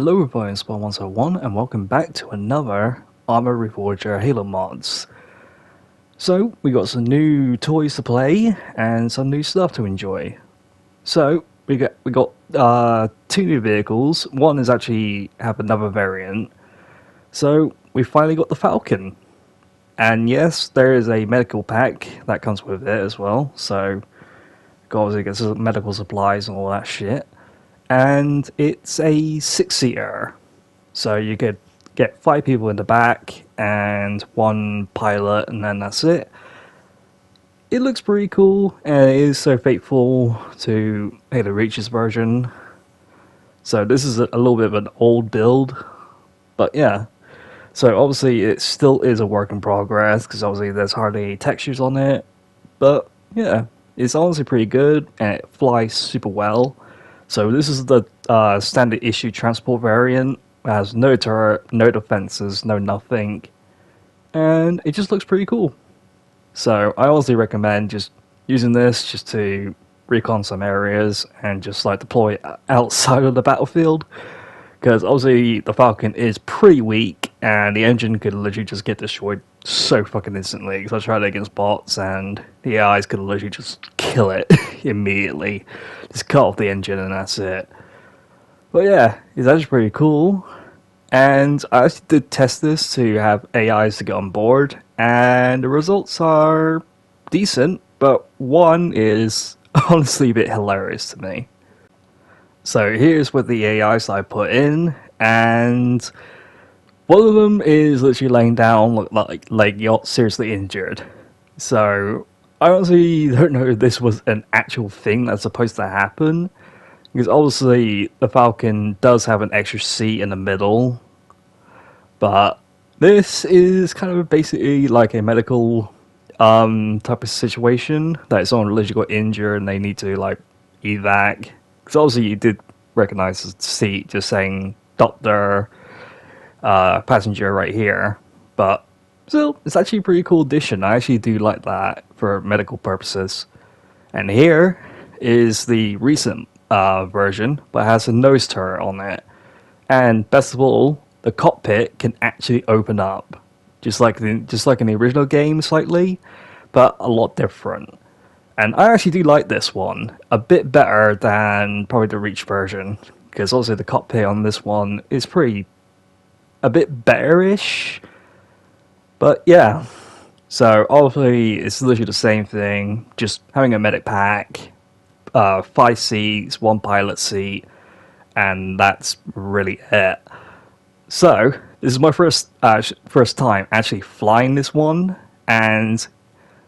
Hello everyone, it's Spawn101 and welcome back to another Arma Reforger Halo mods. So, we got some new toys to play and some new stuff to enjoy. So, we got two new vehicles. One is actually have another variant. So, we finally got the Falcon. And yes, there is a medical pack that comes with it as well. So, obviously gets medical supplies and all that shit. And it's a 6-seater, so you could get 5 people in the back and 1 pilot, and then that's it. It looks pretty cool, and it is so faithful to Halo Reach's version. So this is a little bit of an old build, but yeah. So obviously it still is a work in progress, because obviously there's hardly any textures on it. But yeah, it's honestly pretty good, and it flies super well. So this is the standard issue transport variant. It has no turret, no defenses, no nothing. And it just looks pretty cool. So I honestly recommend just using this just to recon some areas and just like deploy outside of the battlefield. Because obviously the Falcon is pretty weak and the engine could literally just get destroyed so fucking instantly. Because I tried it against bots and the AIs could literally just kill it immediately. Just cut off the engine and that's it. But yeah, it's actually pretty cool. And I actually did test this to have AIs to get on board. And the results are decent. But one is honestly a bit hilarious to me. So here's what the AIs I put in, and one of them is literally laying down like you're seriously injured. So I honestly don't know if this was an actual thing that's supposed to happen, because obviously the Falcon does have an extra seat in the middle, but this is kind of basically like a medical type of situation that someone literally got injured and they need to like evac. Because obviously you did recognize the seat just saying doctor, passenger right here. But still, it's actually a pretty cool addition. I actually do like that for medical purposes. And here is the recent version, but it has a nose turret on it. And best of all, the cockpit can actually open up. Just like in the original game slightly, but a lot different. And I actually do like this one a bit better than probably the Reach version, because also the cockpit on this one is a bit better-ish. But yeah, so obviously it's literally the same thing, just having a medic pack, 5 seats, 1 pilot seat, and that's really it. So this is my first time actually flying this one, and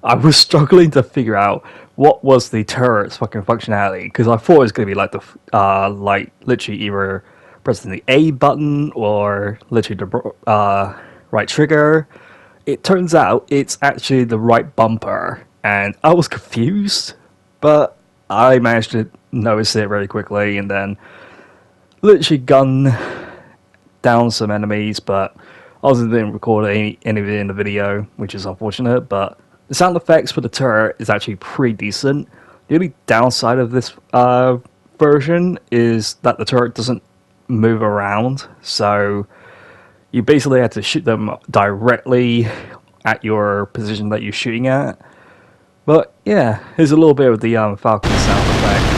I was struggling to figure out what was the turret's fucking functionality, because I thought it was going to be like the literally either pressing the A button or literally the right trigger. It turns out it's actually the right bumper, and I was confused, but I managed to notice it very quickly, and then literally gun down some enemies, but I also didn't record any of it in the video, which is unfortunate, but the sound effects for the turret is actually pretty decent. The only downside of this version is that the turret doesn't move around, so you basically have to shoot them directly at your position that you're shooting at. But yeah, here's a little bit of the Falcon sound effect.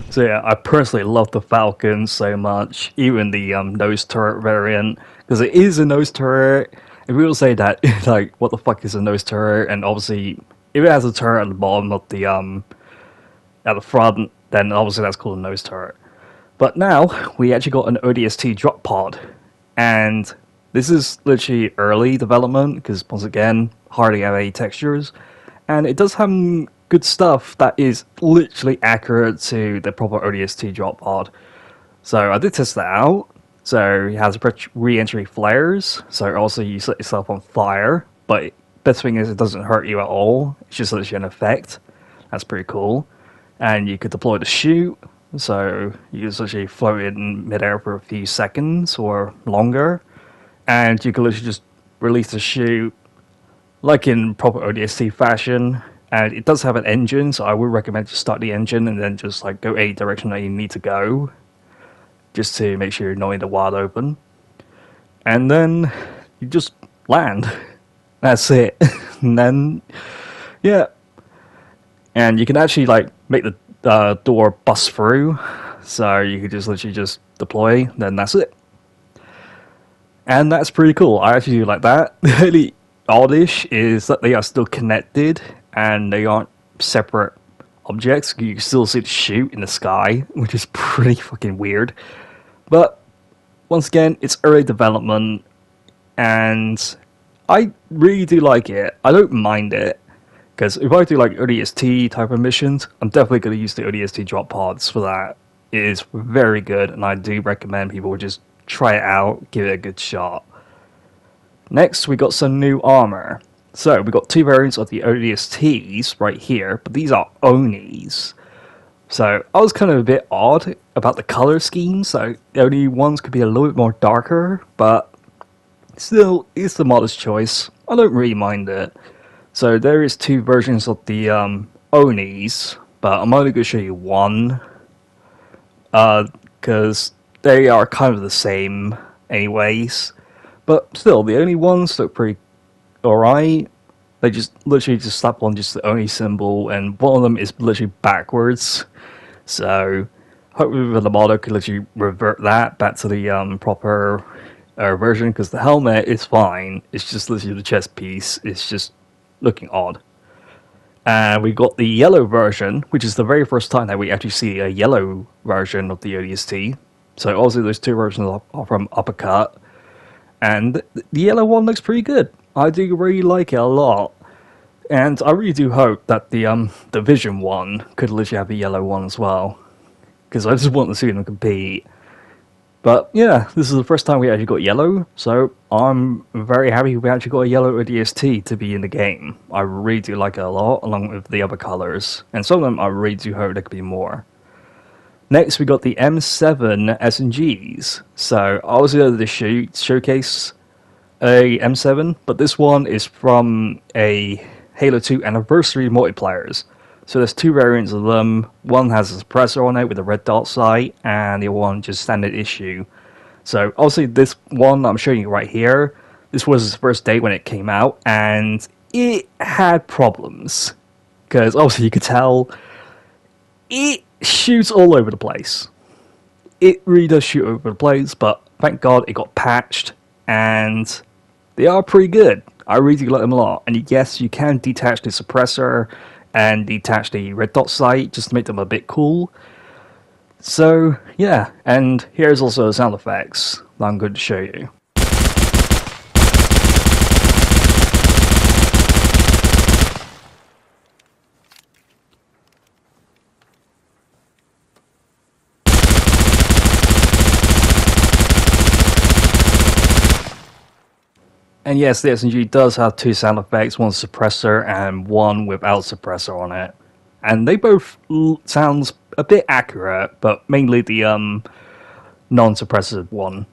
So yeah, I personally love the Falcon so much, even the nose turret variant, because it is a nose turret. And people say that, like, what the fuck is a nose turret? And obviously, if it has a turret at the bottom of the, at the front, then obviously that's called a nose turret. But now, we actually got an ODST drop pod. And this is literally early development, because once again, hardly have any textures. And it does have good stuff that is literally accurate to the proper ODST drop pod. So I did test that out, So it has re-entry flares, so also you set yourself on fire, but best thing is it doesn't hurt you at all, it's just literally an effect. That's pretty cool. And you could deploy the shoot, so you just literally float in midair for a few seconds or longer, and you can literally just release the shoot like in proper ODST fashion. And it does have an engine, so I would recommend to start the engine and then just like go any direction that you need to go, just to make sure you're not in the wild open. And then you just land. That's it. And then, yeah. And you can actually like make the door bust through, so you could just literally just deploy, then that's it. And that's pretty cool. I actually do like that. The only oddish is that they are still connected and they aren't separate objects. You can still see the shoot in the sky, which is pretty fucking weird. But once again, it's early development, and I really do like it. I don't mind it, because if I do like ODST type of missions, I'm definitely going to use the ODST drop pods for that. It is very good, and I do recommend people just try it out, give it a good shot. Next, we got some new armor. So, we got two variants of the ODSTs right here, but these are Onis. So, I was kind of a bit odd about the color scheme, so the only ones could be a little bit more darker, but still, it's the modest choice. I don't really mind it. So, there is two versions of the Onis, but I'm only going to show you one, because they are kind of the same anyways. But still, the only ones look pretty alright. They just literally just slap on just the Oni symbol, and one of them is literally backwards. So hopefully the model could literally revert that back to the proper version, because the helmet is fine. It's just literally the chest piece. It's just looking odd. And we got the yellow version, which is the very first time that we actually see a yellow version of the ODST. So obviously there's two versions from Uppercut. And the yellow one looks pretty good. I do really like it a lot. And I really do hope that the Vision one could literally have a yellow one as well, because I just want to see them compete. But yeah, this is the first time we actually got yellow, so I'm very happy we actually got a yellow ODST to be in the game. I really do like it a lot, along with the other colors. And some of them I really do hope there could be more. Next, we got the M7 SMGs. So, I was going to showcase a M7, but this one is from a Halo 2 Anniversary multiplayers. So, there's two variants of them. One has a suppressor on it with a red dot sight, and the other one just standard issue. So, obviously, this one I'm showing you right here, this was its first day when it came out, and it had problems. Because, obviously, you could tell it shoots all over the place. It really does shoot over the place, but thank God it got patched, and they are pretty good. I really do like them a lot. And yes, you can detach the suppressor and detach the red dot sight just to make them a bit cool. So yeah, and here's also the sound effects that I'm going to show you. And yes, the SMG does have two sound effects, one suppressor and one without suppressor on it. And they both sounds a bit accurate, but mainly the non-suppressor one.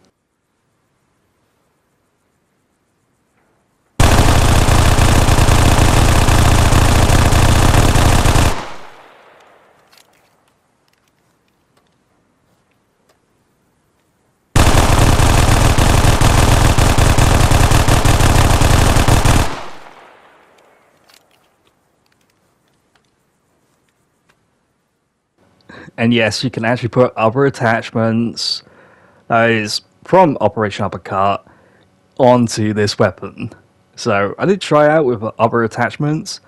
And yes, you can actually put other attachments that is from Operation Uppercut onto this weapon. So I did try out with other attachments,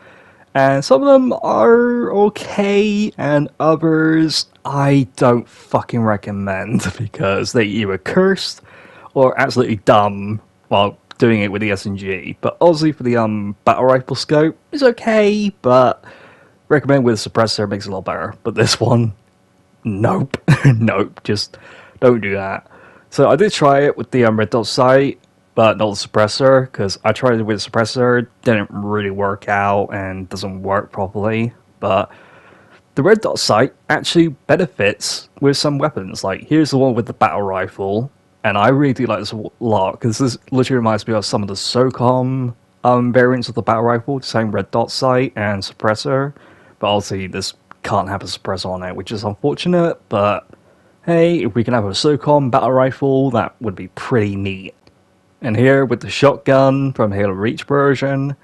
and some of them are okay, and others I don't fucking recommend because they either cursed or absolutely dumb while doing it with the SMG. But obviously for the battle rifle scope, it's okay, but recommend with a suppressor, makes it a lot better. But this one, nope. Nope, just don't do that. So I did try it with the red dot sight, but not the suppressor, because I tried it with the suppressor, didn't really work out and doesn't work properly. But the red dot sight actually benefits with some weapons. Like, here's the one with the battle rifle, and I really do like this a lot, because this literally reminds me of some of the SOCOM variants of the battle rifle, the same red dot sight and suppressor. But obviously, this can't have a suppressor on it, which is unfortunate, but hey, if we can have a SOCOM battle rifle, that would be pretty neat. And here, with the shotgun from Halo Reach version,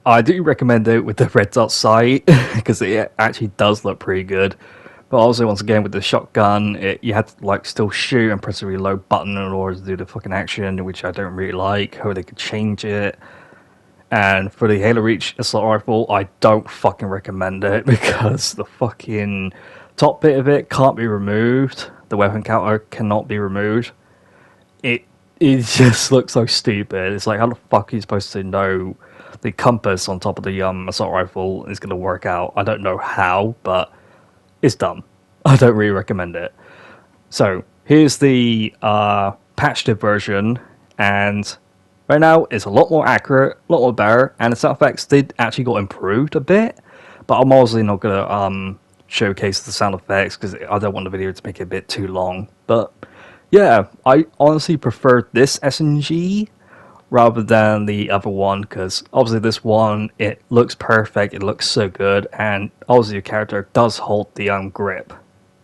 I do recommend it with the red dot sight, because it actually does look pretty good. But also, once again, with the shotgun, you had to like still shoot and press the reload button in order to do the fucking action, which I don't really like, how they could change it. And for the Halo Reach assault rifle, I don't fucking recommend it, because the fucking top bit of it can't be removed. The weapon counter cannot be removed. It just looks so stupid. It's like, how the fuck are you supposed to know the compass on top of the assault rifle is going to work out? I don't know how, but it's dumb. I don't really recommend it. So here's the patched version, and right now it's a lot more accurate, a lot more better, and the sound effects did actually got improved a bit. But I'm obviously not gonna showcase the sound effects because I don't want the video to make it a bit too long. But yeah, I honestly prefer this SNG rather than the other one, because obviously this one, it looks perfect, it looks so good, and obviously your character does hold the grip.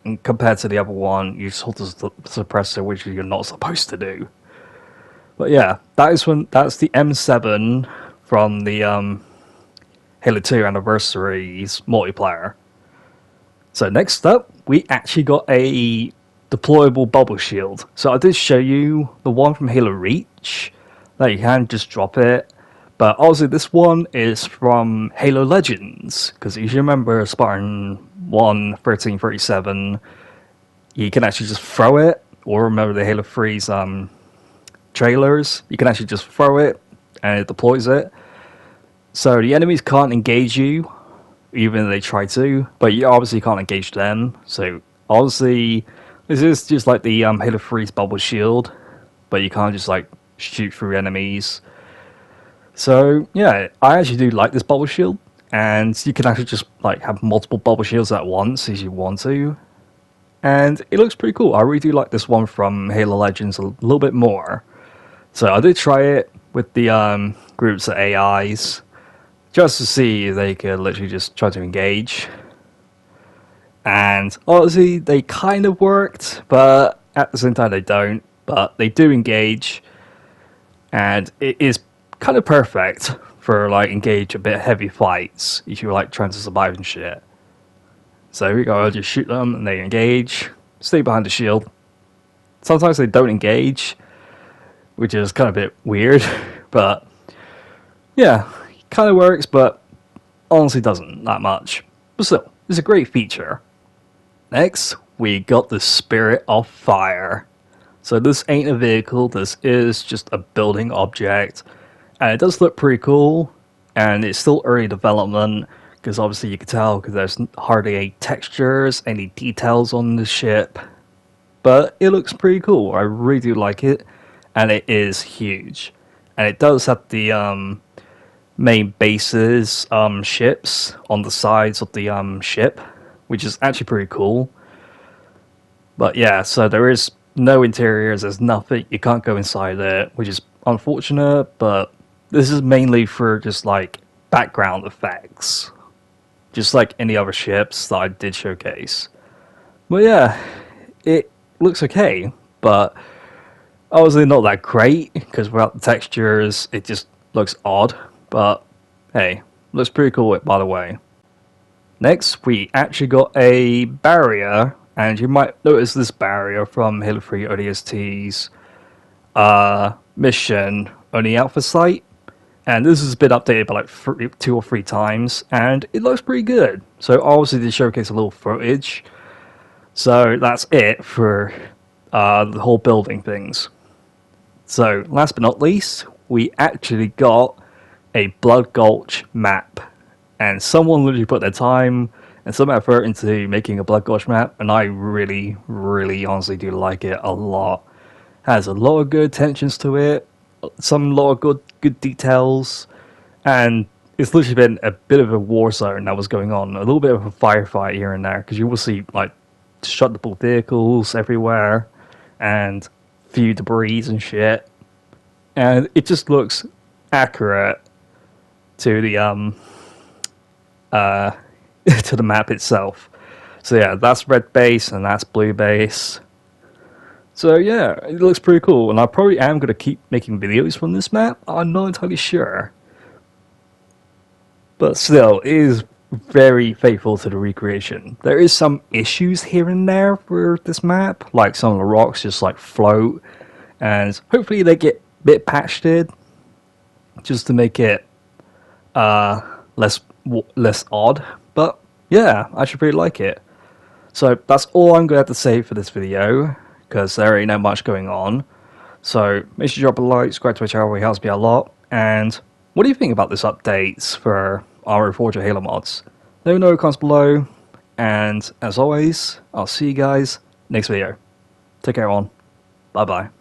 And compared to the other one, you just hold the suppressor, which you're not supposed to do. But yeah, that's the M7 from the Halo 2 Anniversary's multiplayer. So next up, we actually got a deployable bubble shield. So I did show you the one from Halo Reach, that you can just drop it. But also this one is from Halo Legends, because if you remember Spartan 1 1337, you can actually just throw it, or remember the Halo 3's trailers, you can actually just throw it and it deploys it. So the enemies can't engage you, even if they try to, but you obviously can't engage them. So obviously this is just like the Halo 3's bubble shield, but you can't just like shoot through enemies. So yeah, I actually do like this bubble shield, and you can actually just like have multiple bubble shields at once if you want to, and it looks pretty cool. I really do like this one from Halo Legends a little bit more. So I did try it with the groups of AIs, just to see if they could literally just try to engage. And honestly, they kind of worked, but at the same time they don't. But they do engage, and it is kind of perfect for like engage a bit heavy fights if you're like trying to survive and shit. So here we go, I'll just shoot them and they engage, stay behind the shield. Sometimes they don't engage, which is kind of a bit weird, but yeah, kind of works, but honestly doesn't that much. But still, it's a great feature. Next, we got the Spirit of Fire. So this ain't a vehicle, this is just a building object, and it does look pretty cool, and it's still early development, because obviously you can tell because there's hardly any textures, any details on the ship, but it looks pretty cool. I really do like it, and it is huge, and it does have the main bases ships on the sides of the ship, which is actually pretty cool. But yeah, so there is no interiors, there's nothing, you can't go inside it, which is unfortunate, but this is mainly for just like background effects, just like any other ships that I did showcase. But yeah, it looks okay, but obviously not that great, because without the textures it just looks odd, but hey, looks pretty cool by the way. Next, we actually got a barrier, and you might notice this barrier from Halo 3 ODST's mission on the Alpha site, and this has been updated by like 2 or 3 times, and it looks pretty good. So obviously they showcase a little footage, so that's it for the whole building things. So last but not least, we actually got a Blood Gulch map, and someone literally put their time and some effort into making a Blood Gulch map, and I really honestly do like it a lot. Has a lot of good attentions to it, some lot of good details, and it's literally been a bit of a war zone that was going on, a little bit of a firefight here and there, because you will see like destructible vehicles everywhere and few debris and shit, and it just looks accurate to the to the map itself. So yeah, that's red base and that's blue base. So yeah, it looks pretty cool, and I probably am going to keep making videos from this map. I'm not entirely sure. But still, it is very faithful to the recreation. There is some issues here and there for this map, like some of the rocks just like float, and hopefully they get a bit patched in, just to make it less odd. But yeah, I should really like it. So that's all I'm going to have to say for this video, because there ain't not much going on. So make sure you drop a like, subscribe to my channel, it helps me a lot. And what do you think about this updates for our Reforger Halo mods? Let me know in the comments below. And as always, I'll see you guys next video. Take care, everyone. Bye bye.